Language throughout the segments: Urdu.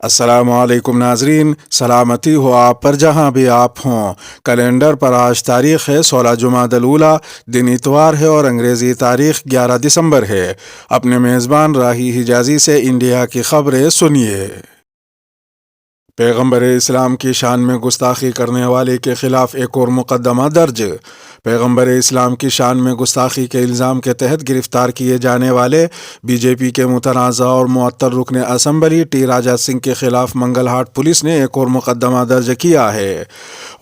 السلام علیکم ناظرین، سلامتی ہو آپ پر جہاں بھی آپ ہوں۔ کیلنڈر پر آج تاریخ ہے 16 جمادی الاولیٰ، دن اتوار ہے اور انگریزی تاریخ 11 دسمبر ہے۔ اپنے میزبان راہی حجازی سے انڈیا کی خبریں سنیے۔ پیغمبر اسلام کی شان میں گستاخی کرنے والے کے خلاف ایک اور مقدمہ درج۔ پیغمبر اسلام کی شان میں گستاخی کے الزام کے تحت گرفتار کیے جانے والے بی جے پی کے متنازع اور معطل رکن اسمبلی ٹی راجا سنگھ کے خلاف منگل ہاٹ پولیس نے ایک اور مقدمہ درج کیا ہے۔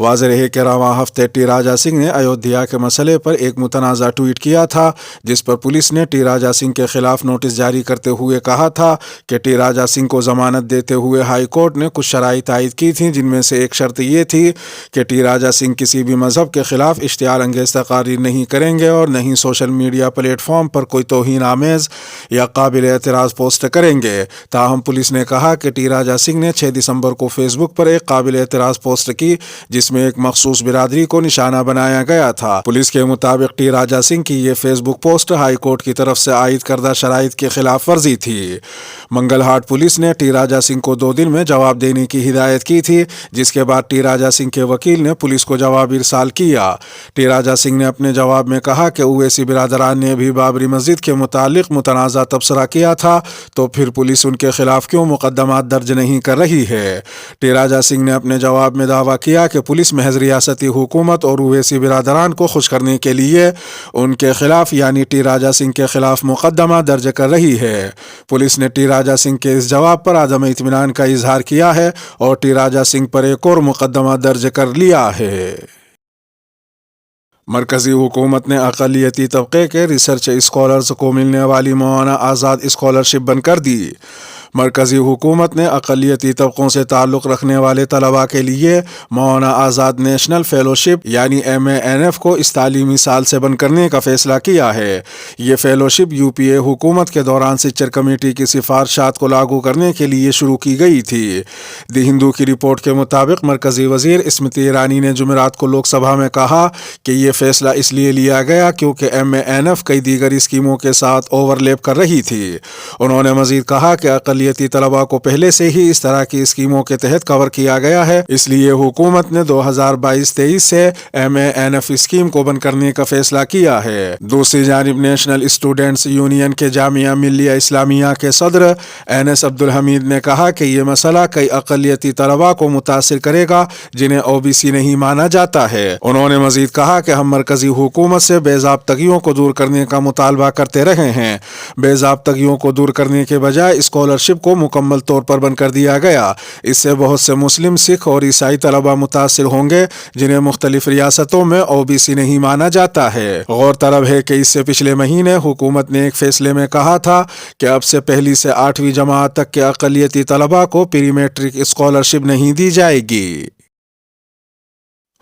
واضح ہے کہ رواں ہفتے ٹی راجا سنگھ نے ایودھیا کے مسئلے پر ایک متنازع ٹویٹ کیا تھا، جس پر پولیس نے ٹی راجا سنگھ کے خلاف نوٹس جاری کرتے ہوئے کہا تھا کہ ٹی راجا سنگھ کو ضمانت دیتے ہوئے ہائی کورٹ نے کچھ شرائط عائد کی تھیں، جن میں سے ایک شرط یہ تھی کہ ٹی راجا سنگھ کسی بھی مذہب کے خلاف اشتعال انگیز تقاریر نہیں کریں گے اور نہ ہی سوشل میڈیا پلیٹ فارم پر کوئی توہین آمیز یا قابل اعتراض پوسٹ کریں گے۔ تاہم پولیس نے کہا کہ ٹی راجا سنگھ نے 6 دسمبر کو فیس بک پر ایک قابل اعتراض پوسٹ کی، جس میں ایک مخصوص برادری کو نشانہ بنایا گیا تھا۔ پولیس کے مطابق ٹی راجا سنگھ کی یہ فیس بک پوسٹ ہائی کورٹ کی طرف سے عائد کردہ شرائط کی خلاف ورزی تھی۔ منگل ہاٹ پولیس نے ٹی راجا سنگھ کو 2 دن میں جواب دینے کی ہدایت کی تھی، جس کے بعد ٹی راجا سنگھ کے وکیل نے پولیس کو جواب ارسال کیا۔ ٹی راجا سنگھ نے اپنے جواب میں کہا کہ اویسی برادران نے بھی بابری مسجد کے متعلق متنازع تبصرہ کیا تھا، تو پھر پولیس ان کے خلاف کیوں مقدمات درج نہیں کر رہی ہے؟ ٹی راجا سنگھ نے اپنے جواب میں دعویٰ کیا کہ پولیس محض ریاستی حکومت اور اویسی برادران کو خوش کرنے کے لیے ان کے خلاف یعنی ٹی راجا سنگھ کے خلاف مقدمہ درج کر رہی ہے۔ پولیس نے ٹی راجا سنگھ کے اس جواب پر عدم اطمینان کا اظہار کیا ہے اور ٹی راجا سنگھ پر ایک اور مقدمہ درج کر لیا ہے۔ مرکزی حکومت نے اقلیتی طبقے کے ریسرچ اسکالرز کو ملنے والی موانع آزاد اسکالرشپ بند کر دی۔ مرکزی حکومت نے اقلیتی طبقوں سے تعلق رکھنے والے طلباء کے لیے موانع آزاد نیشنل فیلوشپ یعنی MANF کو اس تعلیمی سال سے بند کرنے کا فیصلہ کیا ہے۔ یہ فیلوشپ UPA حکومت کے دوران سچر کمیٹی کی سفارشات کو لاگو کرنے کے لیے شروع کی گئی تھی۔ دی ہندو کی رپورٹ کے مطابق مرکزی وزیر اسمرتی ایرانی نے جمعرات کو لوک سبھا میں کہا کہ یہ فیصلہ اس لیے لیا گیا کیونکہ MANF کئی دیگر اسکیموں کے ساتھ اوور لیپ کر رہی تھی۔ انہوں نے مزید کہا کہ اقلیتی طلباء کو پہلے سے ہی اس طرح کی اسکیموں کے تحت کور کیا گیا ہے، اس لیے حکومت نے 2022-23 سے MANF اسکیم کو بند کرنے کا فیصلہ کیا ہے۔ دوسری جانب نیشنل اسٹوڈنٹس یونین کے جامعہ ملیہ اسلامیہ کے صدر NS عبدالحمید نے کہا کہ یہ مسئلہ کئی اقلیتی طلباء کو متاثر کرے گا جنہیں OBC نہیں مانا جاتا ہے۔ انہوں نے مزید کہا کہ ہم مرکزی حکومت سے بے ضابطگیوں کو دور کرنے کا مطالبہ کرتے رہے ہیں۔ بے ضابطگیوں کو دور کرنے کے بجائے اسکالرشپ کو مکمل طور پر بند کر دیا گیا۔ اس سے بہت سے مسلم، سکھ اور عیسائی طلباء متاثر ہوں گے جنہیں مختلف ریاستوں میں OBC نہیں مانا جاتا ہے۔ غور طلب ہے کہ اس سے پچھلے مہینے حکومت نے ایک فیصلے میں کہا تھا کہ اب سے 1 سے 8ویں جماعت تک کے اقلیتی طلباء کو پری میٹرک اسکالرشپ نہیں دی جائے گی۔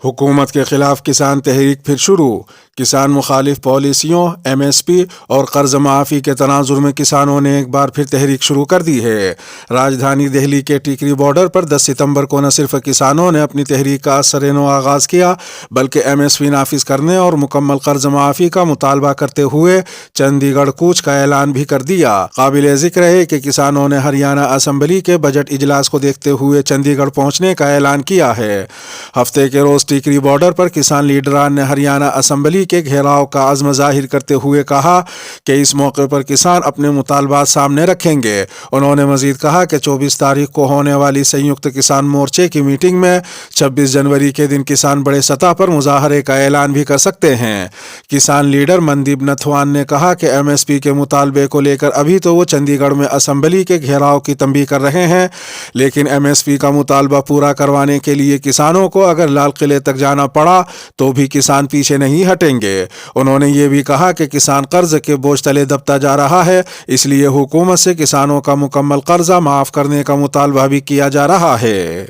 حکومت کے خلاف کسان تحریک پھر شروع۔ کسان مخالف پالیسیوں، MSP اور قرض معافی کے تناظر میں کسانوں نے ایک بار پھر تحریک شروع کر دی ہے۔ راجدھانی دہلی کے ٹیکری بارڈر پر 10 ستمبر کو نہ صرف کسانوں نے اپنی تحریک کا سرنو آغاز کیا بلکہ MSP نافذ کرنے اور مکمل قرض معافی کا مطالبہ کرتے ہوئے چندی گڑھ کوچ کا اعلان بھی کر دیا۔ قابل ذکر ہے کہ کسانوں نے ہریانہ اسمبلی کے بجٹ اجلاس کو دیکھتے ہوئے چندی گڑھ پہنچنے کا اعلان کیا ہے۔ ہفتے کے روز ٹیکری بارڈر پر کسان لیڈران نے ہریانہ اسمبلی کے گھیراؤ کا عزم ظاہر کرتے ہوئے کہا کہ اس موقع پر کسان اپنے مطالبات سامنے رکھیں گے۔ انہوں نے مزید کہا کہ 24 تاریخ کو ہونے والی سنیکت کسان مورچے کی میٹنگ میں 26 جنوری کے دن کسان بڑے سطح پر مظاہرے کا اعلان بھی کر سکتے ہیں۔ کسان لیڈر مندیپ نتھوان نے کہا کہ MSP کے مطالبے کو لے کر ابھی تو وہ چندی گڑھ میں اسمبلی کے گھیراؤ کی تنبیہ کر رہے ہیں، لیکن MSP کا مطالبہ پورا کروانے کے لیے کسانوں کو اگر لال قلعے تک جانا پڑا تو بھی کسان پیچھے نہیں ہٹیں گے۔ انہوں نے یہ بھی کہا کہ کسان قرض کے بوجھ تلے دبتا جا رہا ہے، اس لیے حکومت سے کسانوں کا مکمل قرضہ معاف کرنے کا مطالبہ بھی کیا جا رہا ہے۔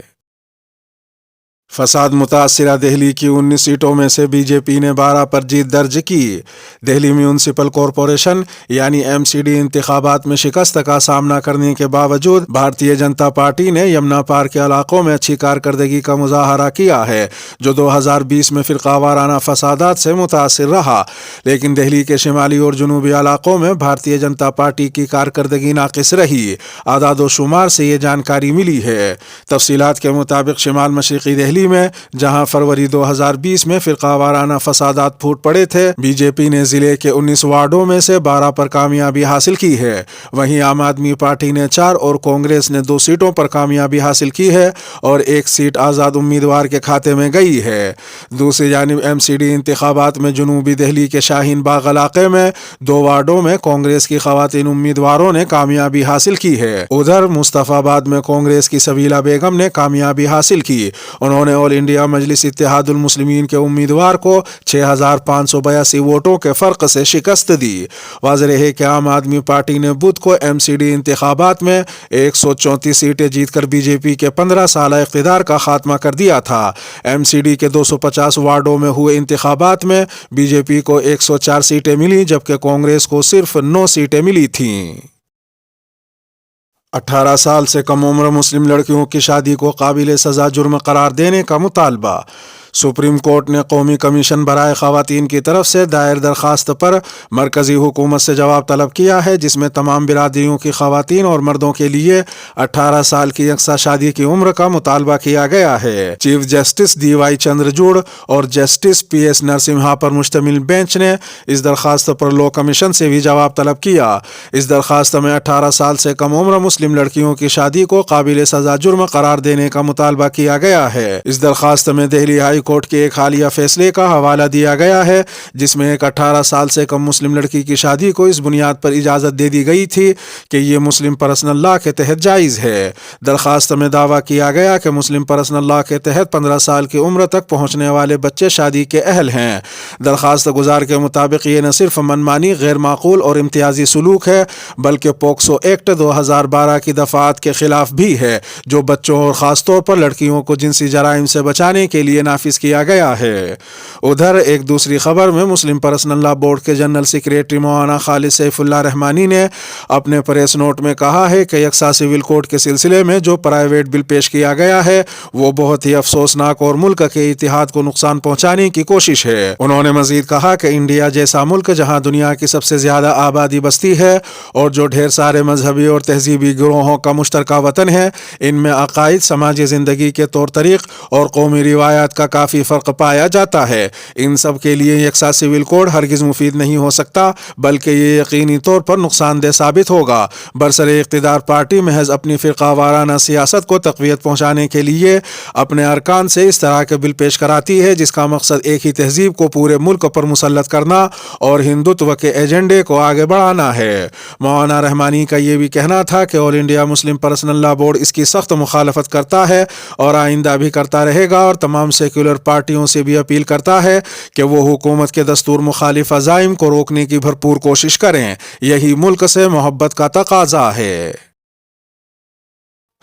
فساد متاثرہ دہلی کی 19 سیٹوں میں سے بی جے پی نے 12 پر جیت درج کی۔ دہلی میونسپل کارپوریشن یعنی MCD انتخابات میں شکست کا سامنا کرنے کے باوجود بھارتیہ جنتا پارٹی نے یمنا پار کے علاقوں میں اچھی کارکردگی کا مظاہرہ کیا ہے، جو 2020 میں فرقہ وارانہ فسادات سے متاثر رہا، لیکن دہلی کے شمالی اور جنوبی علاقوں میں بھارتیہ جنتا پارٹی کی کارکردگی ناقص رہی۔ اعداد و شمار سے یہ جانکاری ملی ہے۔ تفصیلات کے مطابق شمال مشرقی دہلی میں جہاں فروری 2020 میں فرقہ وارانہ فسادات پھوٹ پڑے تھے، بی جے پی نے ضلع کے 19 وارڈوں میں سے 12 پر کامیابی حاصل کی ہے۔ وہیں عام آدمی پارٹی نے 4 اور کانگریس نے 2 سیٹوں پر کامیابی حاصل کی ہے اور 1 سیٹ آزاد امیدوار کے کھاتے میں گئی ہے۔ دوسری جانب MCD انتخابات میں جنوبی دہلی کے شاہین باغ علاقے میں 2 وارڈوں میں کانگریس کی خواتین امیدواروں نے کامیابی حاصل کی ہے۔ ادھر مصطفیٰ آباد میں کانگریس کی سبیلہ بیگم نے کامیابی حاصل کی۔ انہوں نے آل انڈیا مجلس اتحاد المسلمین کے امیدوار کو 6582 ووٹوں کے فرق سے شکست دی۔ واضح ہے کہ عام آدمی پارٹی نے بدھ کو MCD انتخابات میں 134 سیٹیں جیت کر بی جے پی کے 15 سالہ اقتدار کا خاتمہ کر دیا تھا۔ MCD کے 250 وارڈوں میں ہوئے انتخابات میں بی جے پی کو 104 سیٹیں ملی، جبکہ کانگریس کو صرف 9 سیٹیں ملی تھیں۔ 18 سال سے کم عمر مسلم لڑکیوں کی شادی کو قابل سزا جرم قرار دینے کا مطالبہ۔ سپریم کورٹ نے قومی کمیشن برائے خواتین کی طرف سے دائر درخواست پر مرکزی حکومت سے جواب طلب کیا ہے، جس میں تمام برادریوں کی خواتین اور مردوں کے لیے 18 سال کی یکساں شادی کی عمر کا مطالبہ کیا گیا ہے۔ چیف جسٹس DY چندرچوڑ اور جسٹس PS نرسمہا پر مشتمل بینچ نے اس درخواست پر لاء کمیشن سے بھی جواب طلب کیا۔ اس درخواست میں 18 سال سے کم عمر مسلم لڑکیوں کی شادی کو قابل سزا جرم قرار دینے کا مطالبہ کیا گیا ہے۔ اس درخواست میں دہلی ہائی کورٹ کے ایک حالیہ فیصلے کا حوالہ دیا گیا ہے، جس میں ایک 18 سال سے کم مسلم لڑکی کی شادی کو اس بنیاد پر اجازت دے دی گئی تھی کہ یہ مسلم پرسنل لاء کے تحت جائز ہے۔ درخواست میں دعویٰ کیا گیا کہ مسلم پرسنل لاء کے تحت 15 سال کی عمر تک پہنچنے والے بچے شادی کے اہل ہیں۔ درخواست گزار کے مطابق یہ نہ صرف منمانی، غیر معقول اور امتیازی سلوک ہے، بلکہ پوکسو ایکٹ 2012 کی دفعات کے خلاف بھی ہے، جو بچوں اور خاص طور پر لڑکیوں کو جنسی جرائم سے بچانے کے لیے نافذ کیا گیا ہے۔ ادھر ایک دوسری خبر میں مسلم پرسنل لاء بورڈ کے جنرل سیکریٹری مولانا خالد سیف اللہ رحمانی نے اپنے پریس نوٹ میں کہا ہے کہ یکساں سول کوڈ کے سلسلے میں جو پرائیویٹ بل پیش کیا گیا ہے وہ بہت ہی افسوسناک اور ملک کے اتحاد کو نقصان پہنچانے کی کوشش ہے۔ انہوں نے مزید کہا کہ انڈیا جیسا ملک جہاں دنیا کی سب سے زیادہ آبادی بستی ہے اور جو ڈھیر سارے مذہبی اور تہذیبی گروہوں کا مشترکہ وطن ہے، ان میں عقائد، سماجی زندگی کے طور طریق اور قومی روایات کا کافی فرق پایا جاتا ہے، ان سب کے لیے یکساں سول کوڈ ہرگز مفید نہیں ہو سکتا، بلکہ یہ یقینی طور پر نقصان دہ ثابت ہوگا۔ برسر اقتدار پارٹی محض اپنی فرقہ وارانہ سیاست کو تقویت پہنچانے کے لیے اپنے ارکان سے اس طرح کے بل پیش کراتی ہے جس کا مقصد ایک ہی تہذیب کو پورے ملک پر مسلط کرنا اور ہندوتو کے ایجنڈے کو آگے بڑھانا ہے۔ مولانا رحمانی کا یہ بھی کہنا تھا کہ all India Muslim personal law board اس کی سخت مخالفت کرتا ہے اور آئندہ بھی کرتا رہے گا، اور تمام سیکولر پارٹیوں سے بھی اپیل کرتا ہے کہ وہ حکومت کے دستور مخالف عزائم کو روکنے کی بھرپور کوشش کریں۔ یہی ملک سے محبت کا تقاضا ہے۔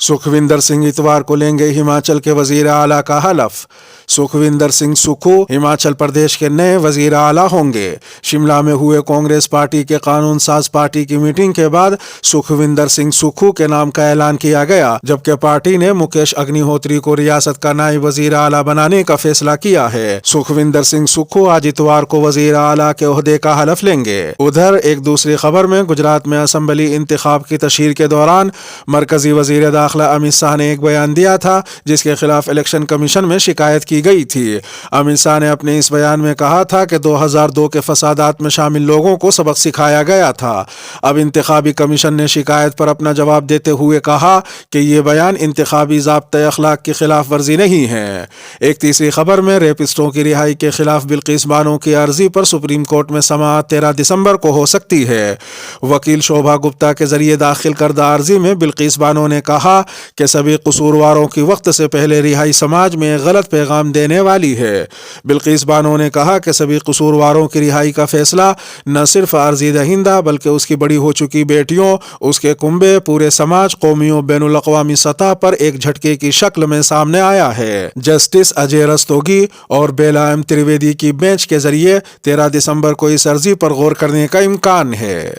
سکھویندر سنگھ اتوار کو لیں گے ہماچل کے وزیر اعلیٰ کا حلف۔ سکھویندر سنگھ سکھو ہماچل پردیش کے نئے وزیر اعلیٰ ہوں گے۔ شملہ میں ہوئے کانگریس پارٹی کے قانون ساز پارٹی کی میٹنگ کے بعد سکھویندر سنگھ سکھو کے نام کا اعلان کیا گیا، جبکہ پارٹی نے مکیش اگنی ہوتری کو ریاست کا نائب وزیر اعلیٰ بنانے کا فیصلہ کیا ہے۔ سکھویندر سنگھ سکھو آج اتوار کو وزیر اعلیٰ کے عہدے کا حلف لیں گے۔ ادھر ایک دوسری خبر میں گجرات میں اسمبلی انتخاب کی تشہیر کے دوران مرکزی وزیر داخلہ امت شاہ نے ایک بیان دیا تھا جس کے خلاف الیکشن کمیشن میں شکایت کی گئی تھی۔ امت شاہ نے اپنے اس بیان میں کہا تھا کہ 2002 کے فسادات میں شامل لوگوں کو سبق سکھایا گیا تھا۔ اب انتخابی کمیشن نے شکایت پر اپنا جواب دیتے ہوئے کہا کہ یہ بیان انتخابی ضابطۂ اخلاق کی خلاف ورزی نہیں ہے۔ ایک تیسری خبر میں ریپسٹوں کی رہائی کے خلاف بلقیس بانو کی عرضی پر سپریم کورٹ میں سماعت 13 دسمبر کو ہو سکتی ہے۔ وکیل شوبھا گپتا کے ذریعے داخل کردہ عرضی میں بلقیس بانو نے کہا کہ سبھی قصورواروں کی وقت سے پہلے رہائی سماج میں غلط پیغام دینے والی ہے۔ بلقیس بانو نے کہا کہ سبھی قصورواروں کی رہائی کا فیصلہ نہ صرف عارضی دہندہ بلکہ اس کی بڑی ہو چکی بیٹیوں، اس کے کنبے، پورے سماج، قومیوں، بین الاقوامی سطح پر ایک جھٹکے کی شکل میں سامنے آیا ہے۔ جسٹس اجے رستوگی اور بیلا ایم تریویدی کی بینچ کے ذریعے 13 دسمبر کو اس عرضی پر غور کرنے کا امکان ہے۔